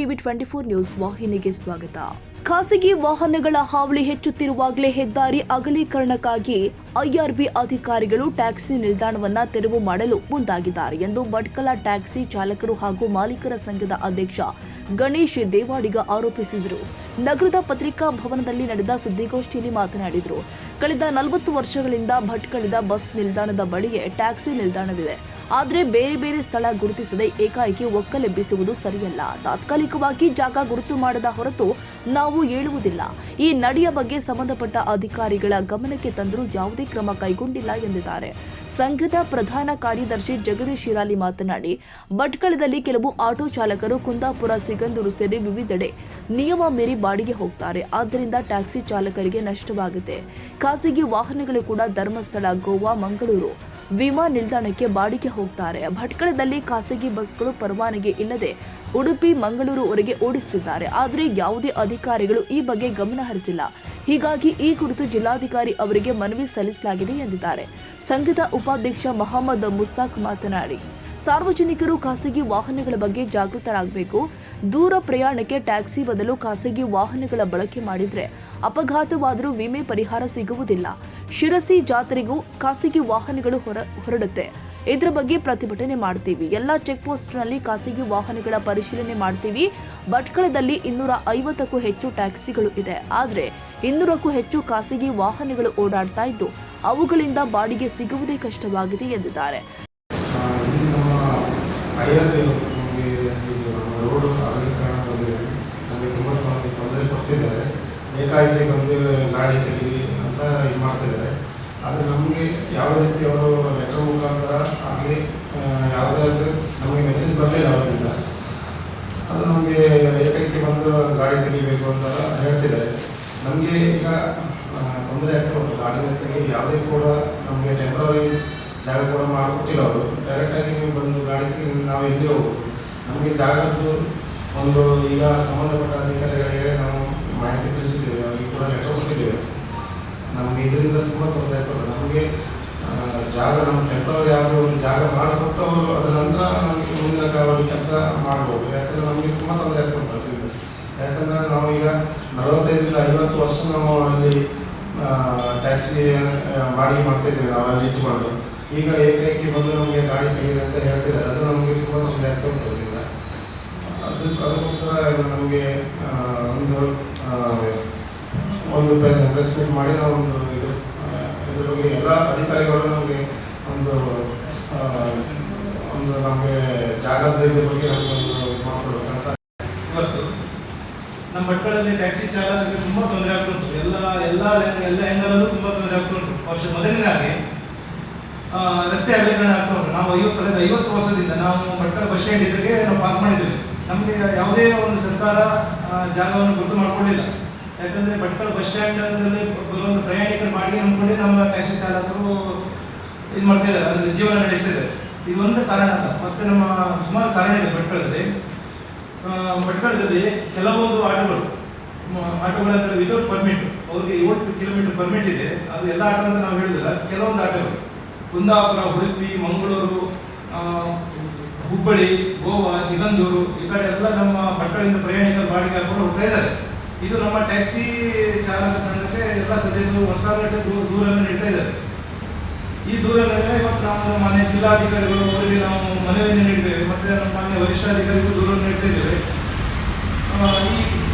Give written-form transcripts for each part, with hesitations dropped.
TV 24 news ವಾಹಿನಿಗೆ ಸ್ವಾಗತ. ಖಾಸಗಿ ವಾಹನಗಳ ಹಾವಳಿ ಹೆಚ್ಚುತ್ತಿರುವಾಗಲೇ ಹೆದ್ದಾರಿ ಅಗಲೀಕರಣಕ್ಕಾಗಿ ಐಆರ್ಬಿ ಅಧಿಕಾರಿಗಳು ಟ್ಯಾಕ್ಸಿ ನಿಲ್ದಾಣವನ್ನ ತೆರವು ಮಾಡಲು ಮುಂದಾಗಿದ್ದಾರೆ ಎಂದು ಭಟ್ಕಳ ಟ್ಯಾಕ್ಸಿ ಚಾಲಕರು ಹಾಗೂ ಮಾಲೀಕರ ಸಂಘದ ಅಧ್ಯಕ್ಷ ಗಣೇಶ್ ದೇವಾಡಿಗ ಆರೋಪಿಸಿದರು. ನಗರದ ಪತ್ರಿಕಾ ಭವನದಲ್ಲಿ ನಡೆದ ಸುದ್ದಿಗೋಷ್ಠಿಯಲ್ಲಿ ಮಾತನಾಡಿದರು. ಕಳೆದ 40 ವರ್ಷಗಳಿಂದ ಭಟ್ಕಳದ ಬಸ್ ನಿಲ್ದಾಣದ ಬಳಿಯೇ ಟ್ಯಾಕ್ಸಿ ನಿಲ್ದಾಣವಿದೆ. ಆದರೆ ಬೇರೆ ಬೇರೆ ಸ್ಥಳ ಗುರುತಿಸದೆ ಏಕಾಏಕಿ ಒಕ್ಕಲೆಬ್ಬಿಸುವುದು ಸರಿಯಲ್ಲ. ತಾತ್ಕಾಲಿಕವಾಗಿ ಜಾಗ ಗುರುತು ಮಾಡದ ಹೊರತು ನಾವು ಹೇಳುವುದಿಲ್ಲ. ಈ ನಡೆಯ ಬಗ್ಗೆ ಸಂಬಂಧಪಟ್ಟ ಅಧಿಕಾರಿಗಳ ಗಮನಕ್ಕೆ ತಂದರೂ ಯಾವುದೇ ಕ್ರಮ ಕೈಗೊಂಡಿಲ್ಲ ಎಂದಿದ್ದಾರೆ. ಸಂಘದ ಪ್ರಧಾನ ಕಾರ್ಯದರ್ಶಿ ಜಗದೀಶ್ ಶಿರಾಲಿ ಮಾತನಾಡಿ, ಭಟ್ಕಳದಲ್ಲಿ ಕೆಲವು ಆಟೋ ಚಾಲಕರು ಕುಂದಾಪುರ, ಸಿಗಂದೂರು ಸೇರಿ ವಿವಿಧೆಡೆ ನಿಯಮ ಮೀರಿ ಬಾಡಿಗೆ ಹೋಗ್ತಾರೆ. ಆದ್ದರಿಂದ ಟ್ಯಾಕ್ಸಿ ಚಾಲಕರಿಗೆ ನಷ್ಟವಾಗುತ್ತೆ. ಖಾಸಗಿ ವಾಹನಗಳು ಕೂಡ ಧರ್ಮಸ್ಥಳ, ಗೋವಾ, ಮಂಗಳೂರು ವಿಮಾನ ನಿಲ್ದಾಣಕ್ಕೆ ಬಾಡಿಗೆ ಹೋಗ್ತಾರೆ. ಭಟ್ಕಳದಲ್ಲಿ ಖಾಸಗಿ ಬಸ್ಗಳು ಪರವಾನಗಿ ಇಲ್ಲದೆ ಉಡುಪಿ, ಮಂಗಳೂರುವರೆಗೆ ಓಡಿಸುತ್ತಿದ್ದಾರೆ. ಆದರೆ ಯಾವುದೇ ಅಧಿಕಾರಿಗಳು ಈ ಬಗ್ಗೆ ಗಮನ ಹರಿಸಿಲ್ಲ. ಹೀಗಾಗಿ ಈ ಕುರಿತು ಜಿಲ್ಲಾಧಿಕಾರಿ ಅವರಿಗೆ ಮನವಿ ಸಲ್ಲಿಸಲಾಗಿದೆ ಎಂದಿದ್ದಾರೆ. ಸಂಘದ ಉಪಾಧ್ಯಕ್ಷ ಮೊಹಮ್ಮದ್ ಮುಸ್ತಾಕ್ ಮಾತನಾಡಿ, ಸಾರ್ವಜನಿಕರು ಖಾಸಗಿ ವಾಹನಗಳ ಬಗ್ಗೆ ಜಾಗೃತರಾಗಬೇಕು. ದೂರ ಪ್ರಯಾಣಕ್ಕೆ ಟ್ಯಾಕ್ಸಿ ಬದಲು ಖಾಸಗಿ ವಾಹನಗಳ ಬಳಕೆ ಮಾಡಿದ್ರೆ ಅಪಘಾತವಾದರೂ ವಿಮೆ ಪರಿಹಾರ ಸಿಗುವುದಿಲ್ಲ. ಶಿರಸಿ ಜಾತ್ರೆಗೂ ಖಾಸಗಿ ವಾಹನಗಳು ಹೊರಡುತ್ತೆ. ಇದರ ಬಗ್ಗೆ ಪ್ರತಿಭಟನೆ ಮಾಡ್ತೀವಿ. ಎಲ್ಲ ಚೆಕ್ ಪೋಸ್ಟ್ನಲ್ಲಿ ಖಾಸಗಿ ವಾಹನಗಳ ಪರಿಶೀಲನೆ ಮಾಡ್ತೀವಿ. ಭಟ್ಕಳದಲ್ಲಿ 250ಕ್ಕೂ ಹೆಚ್ಚು ಟ್ಯಾಕ್ಸಿಗಳು ಇದೆ. ಆದರೆ 200ಕ್ಕೂ ಹೆಚ್ಚು ಖಾಸಗಿ ವಾಹನಗಳು ಓಡಾಡ್ತಾ ಇದ್ದು ಅವುಗಳಿಂದ ಬಾಡಿಗೆ ಸಿಗುವುದೇ ಕಷ್ಟವಾಗಿದೆ ಎಂದಿದ್ದಾರೆ. ರೋಡ್ ಅಗಲೀಕರಣ ಬಗ್ಗೆ ನಮಗೆ ತುಂಬ ತೊಂದರೆ ಕೊಡ್ತಿದ್ದಾರೆ. ಏಕಾಏಕಿ ಬಂದು ಗಾಡಿ ತೆಗೀರಿ ಅಂತ ಇದು ಮಾಡ್ತಿದ್ದಾರೆ. ಆದರೆ ನಮಗೆ ಯಾವುದೇ ರೀತಿ ಅವರು ಲೆಟರ್ ಮುಖಾಂತರ ಆಗಲಿ ಯಾವುದೇ ನಮಗೆ ಮೆಸೇಜ್ ಬರಲಿಲ್ಲ ಅವರಿಂದ. ಅದು ನಮಗೆ ಏಕಾಏಕಿ ಬಂದು ಗಾಡಿ ತೆಗಿಬೇಕು ಅಂತ ಹೇಳ್ತಿದ್ದಾರೆ. ನಮಗೆ ಈಗ ತೊಂದರೆ ಆಗ್ತಾ ಉಂಟು. ಗಾಡಿ ವ್ಯವಸ್ಥೆಗೆ ಯಾವುದೇ ಕೂಡ ನಮಗೆ ಟೆಂಪ್ರರಿ ಜಾಗ ಕೂಡ ಮಾಡಿಕೊಟ್ಟಿಲ್ಲ ಅವರು. ಡೈರೆಕ್ಟಾಗಿ ನೀವು ಬಂದು ಗಾಡಿ ತೆಗೆದು ನಾವು ಎಲ್ಲಿ ಹೋಗ್ಬೋದು. ನಮಗೆ ಜಾಗದ್ದು ಒಂದು ಈಗ ಸಂಬಂಧಪಟ್ಟ ಅಧಿಕಾರಿಗಳಿಗೆ ನಾವು ಮಾಹಿತಿ ತಿಳಿಸಿದ್ದೇವೆ. ಅವರಿಗೆ ಕೂಡ ಲೆಟರ್ ಕೊಟ್ಟಿದ್ದೇವೆ. ನಮಗೆ ಇದರಿಂದ ತುಂಬ ತೊಂದರೆ ಆಗ್ತದೆ. ನಮಗೆ ಜಾಗ ನಮ್ಮ ಟೆಂಪ್ರರಿ ಯಾವುದೋ ಒಂದು ಜಾಗ ಮಾಡಿಕೊಟ್ಟು ಅವರು ಅದರ ನಂತರ ನಮಗೆ ಮುಂದಿನ ಅವರು ಕೆಲಸ ಮಾಡ್ಬೋದು. ಯಾಕಂದರೆ ನಮಗೆ ತುಂಬ ತೊಂದರೆ ಆಗ್ತದೆ ಅದರಿಂದ. ಯಾಕಂದರೆ ನಾವು ಈಗ 45ರಿಂದ 50 ವರ್ಷ ನಾವು ಅಲ್ಲಿ ಟ್ಯಾಕ್ಸಿ ಬಾಡಿಗೆ ಮಾಡ್ತಾಯಿದ್ದೇವೆ. ನಾವು ಅಲ್ಲಿ ಇಟ್ಟುಕೊಂಡು ಈಗ ಏಕಾಏಕಿ ಬಂದು ನಮಗೆ ಗಾಡಿ ತೆಗೆದಿದೆ ಅಂತ ಹೇಳ್ತಿದ್ದಾರೆ. ಅದು ನಮಗೆ ತುಂಬ ತೊಂದರೆ ಆಗ್ತಾ ಉಂಟು ಅದರಿಂದ. ಅದಕ್ಕೋಸ್ಕರ ನಮಗೆ ಒಂದು ಪ್ರೆಸ್ ಮೀಟ್ ಮಾಡಿ ನಾವು ಇದ್ರ ಬಗ್ಗೆ ಎಲ್ಲ ಅಧಿಕಾರಿಗಳು ನಮಗೆ ಒಂದು ನಮಗೆ ಜಾಗದ ಇದ್ರ ಬಗ್ಗೆ ನಮಗೊಂದು ಮಾಡ್ಕೊಡ್ಬೇಕಂತ. ಇವತ್ತು ನಮ್ಮ ಭಟ್ಕಳದಲ್ಲಿ ಟ್ಯಾಕ್ಸಿ ಚಾಲಕರಿಗೆ ತುಂಬ ತೊಂದರೆ ಆಗ್ತುಂಟು. ಎಲ್ಲ ಆ್ಯಂಗಲಲ್ಲೂ ತುಂಬ ತೊಂದರೆ ಆಗ್ತುಂಟು. ಮೊದಲನೇದಾಗಿ ರಸ್ತೆ ಅಗಲೀಕರಣ ಆಗ್ತಾ ಉಂಟು. ನಾವು ಕಳೆದ 50 ವರ್ಷದಿಂದ ನಾವು ಭಟ್ಕಳ ಬಸ್ ಸ್ಟ್ಯಾಂಡ್ ಇದ್ರಿಗೆ ನಾವು ಪಾರ್ಕ್ ಮಾಡಿದ್ದೇವೆ. ನಮಗೆ ಯಾವುದೇ ಒಂದು ಸರ್ಕಾರ ಜಾಗವನ್ನು ಗುರುತು ಮಾಡಿಕೊಂಡಿಲ್ಲ. ಯಾಕಂದರೆ ಭಟ್ಕಳ ಬಸ್ ಸ್ಟ್ಯಾಂಡಲ್ಲಿ ಒಂದು ಪ್ರಯಾಣಿಕರ ಬಾಡಿಗೆ ಅಂದ್ಕೊಂಡೆ ನಮ್ಮ ಟ್ಯಾಕ್ಸಿ ಚಾಲಕರು ಇದು ಮಾಡ್ತಾ ಇದ್ದಾರೆ, ಅದರಲ್ಲಿ ಜೀವನ ನಡೆಸ್ತಿದ್ದಾರೆ. ಇದೊಂದು ಕಾರಣ ಅಲ್ಲ, ಮತ್ತು ನಮ್ಮ ಸುಮಾರು ಕಾರಣ ಇದೆ. ಭಟ್ಕಳದಲ್ಲಿ ಕೆಲವೊಂದು ಆಟೋಗಳಂದ್ರೆ ವಿತೌಟ್ ಪರ್ಮಿಟ್, ಅವ್ರಿಗೆ 7 ಕಿಲೋಮೀಟರ್ ಪರ್ಮಿಟ್ ಇದೆ. ಅದು ಎಲ್ಲ ಆಟೋ ಅಂತ ನಾವು ಹೇಳುವುದಿಲ್ಲ. ಕೆಲವೊಂದು ಆಟೋಗಳು ಕುಂದಾಪುರ, ಉಡುಪಿ, ಮಂಗಳೂರು, ಹುಬ್ಬಳ್ಳಿ, ಗೋವಾ, ಸಿಗಂದೂರು ಈ ಕಡೆ ಎಲ್ಲ ನಮ್ಮ ಭಟ್ಕಳದಿಂದ ಪ್ರಯಾಣಿಕರ ಬಾಡಿಗೆ ಹಾಕೊಂಡು ಹೋಗ್ತಾ ಇದ್ದಾರೆ. ಇದು ನಮ್ಮ ಟ್ಯಾಕ್ಸಿ ಚಾಲಕ ಸಂಘಕ್ಕೆ ಎಲ್ಲ ಸದಸ್ಯರು 1,000 ದೂರನ್ನು ನೀಡ್ತಾ ಇದ್ದಾರೆ. ಈ ದೂರನ್ನು ಇವತ್ತು ನಾವು ಮಾನ್ಯ ಜಿಲ್ಲಾಧಿಕಾರಿಗಳು ಅವರಿಗೆ ನಾವು ಮನವಿಯನ್ನು ನೀಡಿದ್ದೇವೆ. ಮತ್ತು ನಮ್ಮ ಮಾನ್ಯ ವರಿಷ್ಠಾಧಿಕಾರಿಗಳು ದೂರನ್ನು ನೀಡ್ತಾ ಇದ್ದೇವೆ.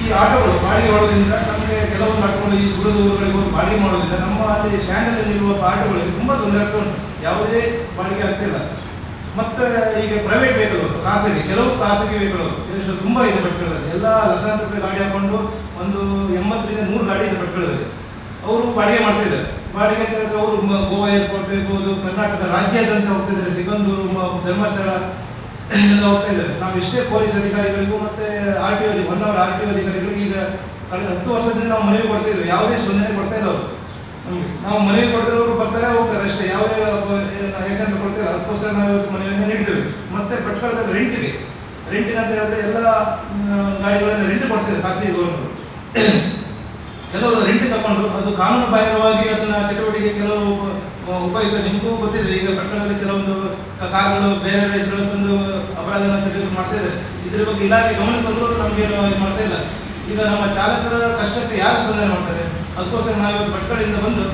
ಈ ಆಟೋಗಳು ಬಾಡಿಗೆ ಮಾಡೋದ್ರಿಂದ ನಮಗೆ ಕೆಲವೊಂದು ಆಟೋಗಳು ಈ ದೂರದ ಊರುಗಳಿಗೆ ಹೋಗಿ ಬಾಡಿಗೆ ಮಾಡೋದ್ರಿಂದ ನಮ್ಮ ಅಲ್ಲಿ ಸ್ಟ್ಯಾಂಡಲ್ಲಿ ನಿಲ್ಲುವ ಆಟೋಗಳಿಗೆ ತುಂಬ ತೊಂದರೆ ಆಗ್ತಾ ಉಂಟು. ಯಾವುದೇ ಬಾಡಿಗೆ ಆಗ್ತಿಲ್ಲ. ಮತ್ತು ಈಗ ಪ್ರೈವೇಟ್ ವೆಹಿಕಲ್ಗಳು, ಕೆಲವು ಖಾಸಗಿ ವೆಹಿಕಲ್ಗಳು ತುಂಬ ಇದೆ ಭಟ್ಕಳದಲ್ಲಿ. ಎಲ್ಲ ಲಕ್ಷಾಂತರ ರೂಪಾಯಿ ಗಾಡಿ ಹಾಕೊಂಡು ಒಂದು 80ರಿಂದ 100 ಗಾಡಿ ಇದೆ ಭಟ್ಕಳದಲ್ಲಿ. ಅವರು ಬಾಡಿಗೆ ಮಾಡ್ತಾ ಇದ್ದಾರೆ. ಬಾಡಿಗೆ ಅಂತ ಹೇಳಿದ್ರೆ ಅವರು ಗೋವಾ ಏರ್ಪೋರ್ಟ್ ಇರ್ಬೋದು, ಕರ್ನಾಟಕ ರಾಜ್ಯಾದ್ಯಂತ ಹೋಗ್ತಿದ್ದಾರೆ. ಸಿಗಂದೂರು, ಧರ್ಮಸ್ಥಳ ಎಲ್ಲ ಹೋಗ್ತಾ ಇದ್ದಾರೆ. ನಾವು ಎಷ್ಟೇ ಪೊಲೀಸ್ ಅಧಿಕಾರಿಗಳಿಗೂ ಮತ್ತು RTO 1 ಅವರ್ RTO ಅಧಿಕಾರಿಗಳಿಗೂ ಈಗ ಕಳೆದ 10 ವರ್ಷದಿಂದ ನಾವು ಮನವಿ ಕೊಡ್ತಾ ಇದ್ದೇವೆ. ಯಾವುದೇ ಸ್ಪಂದನೆ ಕೊಡ್ತಾ ಇಲ್ಲ ಅವರು. ನಾವು ಮನವಿ ಕೊಡಿದ್ರೆ ಅವರು ಬರ್ತಾರೆ ಹೋಗ್ತಾರೆ ಅಷ್ಟೇ, ಯಾವುದೇ ಆಕ್ಷನ್ ಕೊಡ್ತಾರೆ. ಅದಕ್ಕೋಸ್ಕರ ನಾವು ಮನವಿಯನ್ನು ನೀಡಿದ್ದೇವೆ. ಮತ್ತು ಭಟ್ಕಳದಲ್ಲಿ ರೆಂಟಿಗೆ ಅಂತ ಹೇಳಿದ್ರೆ ಎಲ್ಲ ಗಾಡಿಗಳನ್ನು ರೆಂಟ್ ಕೊಡ್ತಿದ್ದಾರೆ ಖಾಸಗಿ ಗೌರ್ಮೆಂಟ್. ಕೆಲವರು ರೆಂಟ್ ತಗೊಂಡು ಅದು ಕಾನೂನು ಬಾಹಿರವಾಗಿ ಅದನ್ನ ಚಟುವಟಿಕೆ ಕೆಲವು ಉಪಯುಕ್ತ. ನಿಮಗೂ ಗೊತ್ತಿದೆ, ಈಗ ಭಟ್ಕಳದಲ್ಲಿ ಕೆಲವೊಂದು ಕಾರ್ಗಳು ಬೇರೆ ಹೆಸರುಗಳು ತಂದು ಅಪರಾಧ ಅಪರಾಧವನ್ನು ತಡೆಗಟ್ಟಲು ಮಾಡ್ತಾ ಇದ್ದಾರೆ. ಇದರ ಬಗ್ಗೆ ಇಲಾಖೆ ಗಮನ ತಂದರೂ ನಮಗೇನು ಇದು ಮಾಡ್ತಾ ಇಲ್ಲ. ಈಗ ನಮ್ಮ ಚಾಲಕರ ಕಷ್ಟಕ್ಕೆ ಯಾರು ಸ್ಪಂದನೆ ಮಾಡ್ತಾರೆ? ಅದಕ್ಕೋಸ್ಕರ ನಾವು ಭಟ್ಕಳಿಂದ ಬಂದು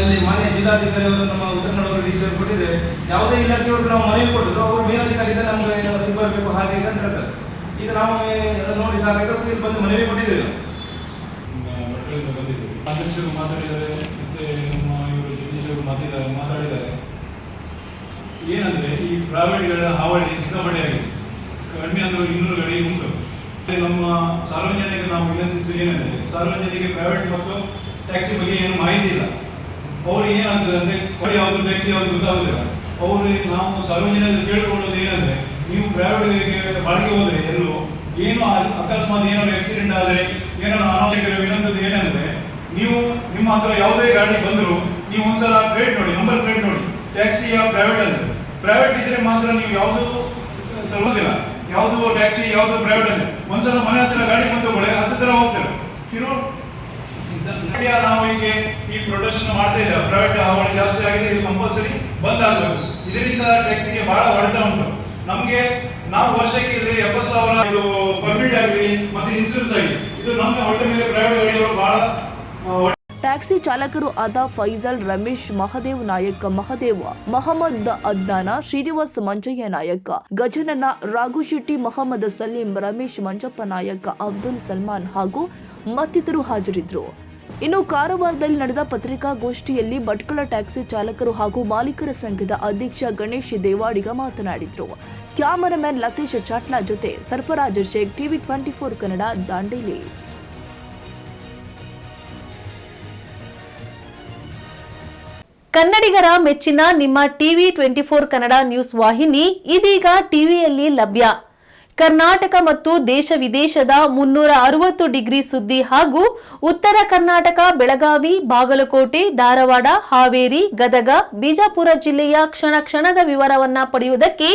ಇಲ್ಲಿ ಮಾನ್ಯ ಜಿಲ್ಲಾಧಿಕಾರಿ ಅವರು ನಮ್ಮ ಉತ್ತರ ಕನ್ನಡ ಡಿ ಸಿ ಅವರು ಕೊಟ್ಟಿದ್ದೇವೆ. ಯಾವುದೇ ಇಲಾಖೆಯವ್ರಿಗೆ ನಾವು ಮನವಿ ಕೊಟ್ಟಿದ್ರು ಅವರು ಮೇಲಧಿಕಾರಿಯಿಂದ ನಮಗೆ ಇದು ಬರಬೇಕು ಹಾಗೆ ಈಗ ಅಂತ ಹೇಳ್ತಾರೆ. ಈಗ ನಾವು ನೋಡಿ ಸಾಕಾಗಿ ಇಲ್ಲಿ ಬಂದು ಮನವಿ ಕೊಟ್ಟಿದ್ದೇವೆ. ಭಟ್ಕಳಿಂದ ಬಂದಿದ್ದೇವೆ. ಅಧ್ಯಕ್ಷರು ಮಾತಾಡಿದ್ದಾರೆ, ಮತ್ತೆ ನಮ್ಮ ಇವರು ಜಗದೀಶರು ಮಾತಾಡಿದ್ದಾರೆ. ಏನಂದ್ರೆ ಈ ಪ್ರೈವೇಟ್ಗಳ ಹಾವಳಿ ಸಿಕ್ಕಾಪಟ್ಟೆ ಆಗಿದೆ. ಕಡಿಮೆ ಅಂದ್ರೆ 200 ಗಾಡಿ ಉಂಟು. ನಮ್ಮ ಸಾರ್ವಜನಿಕರಿಗೆ ನಾವು ವಿನಂತಿಸುವುದು ಏನಂದ್ರೆ, ಸಾರ್ವಜನಿಕರಿಗೆ ಪ್ರೈವೇಟ್ ಮತ್ತು ಟ್ಯಾಕ್ಸಿ ಬಗ್ಗೆ ಏನು ಮಾಹಿತಿ ಇಲ್ಲ. ಅವರು ಏನಾಗ್ತದೆ ಅಂದ್ರೆ ಯಾವುದು ಟ್ಯಾಕ್ಸಿ ಯಾವುದು ಗೊತ್ತಾಗುದಿಲ್ಲ. ಅವರು ನಾವು ಸಾರ್ವಜನಿಕರು ಕೇಳಿಕೊಳ್ಳೋದು ಏನಂದ್ರೆ, ನೀವು ಪ್ರೈವೇಟ್ ಬಾಡಿಗೆ ಹೋದ್ರೆ ಎಲ್ಲೂ ಏನು ಅಕಸ್ಮಾತ್ ಏನಾದ್ರು ಆಕ್ಸಿಡೆಂಟ್ ಆದರೆ ಏನಾದ್ರು ಅನಾಹುತ ವಿನಂತಿ ಏನಂದ್ರೆ, ನೀವು ನಿಮ್ಮ ಹತ್ರ ಯಾವುದೇ ಗಾಡಿ ಬಂದರೂ ನೀವು ಒಂದ್ಸಲ ಪ್ಲೇಟ್ ನೋಡಿ, ನಂಬರ್ ಪ್ಲೇಟ್ ನೋಡಿ, ಟ್ಯಾಕ್ಸಿ ಯಾವ ಪ್ರೈವೇಟ್ ಅಂದ್ರೆ. ಪ್ರೈವೇಟ್ ಇದ್ರೆ ಮಾತ್ರ ನೀವು ಯಾವುದು ಸಲ್ಲೋದಿಲ್ಲ, ಯಾವುದು ಟ್ಯಾಕ್ಸಿ ಯಾವುದು ಪ್ರೈವೇಟ್ ಅಂದ್ರೆ. ಒಂದ್ಸಲ ಮನೆ ಹತ್ರ ಗಾಡಿ ಬಂದು ಹತ್ತಿರ ಹೋಗ್ತಾರೆ. ನಾವು ಈಗ ಈ ಪ್ರೊಡಕ್ಷನ್ ಮಾಡ್ತಾ ಇದ್ದೇವೆ. ಪ್ರೈವೇಟ್ ಹಾವಳಿ ಜಾಸ್ತಿ ಆಗಿದೆ, ಇದು ಕಂಪಲ್ಸರಿ ಬಂದ್ ಆಗಬೇಕು. ಇದರಿಂದ ಟ್ಯಾಕ್ಸಿಗೆ ಬಹಳ ಹೊಡೆತ ಉಂಟು ನಮಗೆ. ನಾವು ವರ್ಷಕ್ಕೆ 70,000 ಇದು ಪರ್ಮಿಟ್ ಆಗಲಿ ಮತ್ತೆ ಇನ್ಸೂರೆನ್ಸ್ ಆಗಲಿ, ಇದು ನಮ್ಮ ಹೊಟ್ಟೆ ಮೇಲೆ ಪ್ರೈವೇಟ್ ಗಾಡಿಯವರು ಬಹಳ. ಟ್ಯಾಕ್ಸಿ ಚಾಲಕರು ಆದ ಫೈಜಲ್, ರಮೇಶ್, ಮಹದೇವ್ ನಾಯಕ್, ಮಹದೇವ್, ಮಹಮ್ಮದ್ ಅದ್ನಾನ, ಶ್ರೀನಿವಾಸ್ ಮಂಜಯ್ಯ ನಾಯಕ್, ಗಜನನ, ರಾಘು ಶೆಟ್ಟಿ, ಮಹಮ್ಮದ್ ಸಲೀಂ, ರಮೇಶ್ ಮಂಜಪ್ಪ ನಾಯಕ್, ಅಬ್ದುಲ್ ಸಲ್ಮಾನ್ ಹಾಗೂ ಮತ್ತಿತರರು ಹಾಜರಿದ್ದರು. ಇನ್ನು ಕಾರವಾರದಲ್ಲಿ ನಡೆದ ಪತ್ರಿಕಾಗೋಷ್ಠಿಯಲ್ಲಿ ಭಟ್ಕಳ ಟ್ಯಾಕ್ಸಿ ಚಾಲಕರು ಹಾಗೂ ಮಾಲೀಕರ ಸಂಘದ ಅಧ್ಯಕ್ಷ ಗಣೇಶ್ ದೇವಾಡಿಗ ಮಾತನಾಡಿದರು. ಕ್ಯಾಮರಾಮನ್ ಲತೀಶ್ ಚಾಟ್ಲಾ ಜೊತೆ ಸರ್ಫರಾಜ್ ಶೇಖ್, ಟಿವಿ 24 ಕನ್ನಡ, ದಾಂಡೇಲಿ. ಕನ್ನಡಿಗರ ಮೆಚ್ಚಿನ ನಿಮ್ಮ ಟಿವಿ 24 ಕನ್ನಡ ನ್ಯೂಸ್ ವಾಹಿನಿ ಇದೀಗ ಟಿವಿಯಲ್ಲಿ ಲಭ್ಯ. ಕರ್ನಾಟಕ ಮತ್ತು ದೇಶ ವಿದೇಶದ 360 ಡಿಗ್ರಿ ಸುದ್ದಿ ಹಾಗೂ ಉತ್ತರ ಕರ್ನಾಟಕ, ಬೆಳಗಾವಿ, ಬಾಗಲಕೋಟೆ, ಧಾರವಾಡ, ಹಾವೇರಿ, ಗದಗ, ಬಿಜಾಪುರ ಜಿಲ್ಲೆಯ ಕ್ಷಣ ಕ್ಷಣದ ವಿವರವನ್ನ ಪಡೆಯುವುದಕ್ಕೆ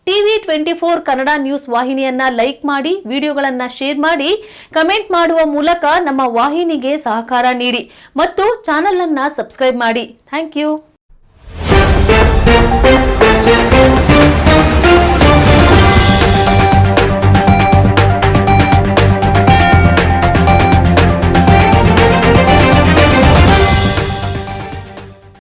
ಟಿವಿ 24 ಕನ್ನಡ ನ್ಯೂಸ್ ವಾಹಿನಿಯನ್ನ ಲೈಕ್ ಮಾಡಿ, ವಿಡಿಯೋಗಳನ್ನ ಶೇರ್ ಮಾಡಿ, ಕಮೆಂಟ್ ಮಾಡುವ ಮೂಲಕ ನಮ್ಮ ವಾಹಿನಿಗೆ ಸಹಕಾರ ನೀಡಿ ಮತ್ತು ಚಾನೆಲ್ ಅನ್ನ ಸಬ್ಸ್ಕ್ರೈಬ್ ಮಾಡಿ. Thank you.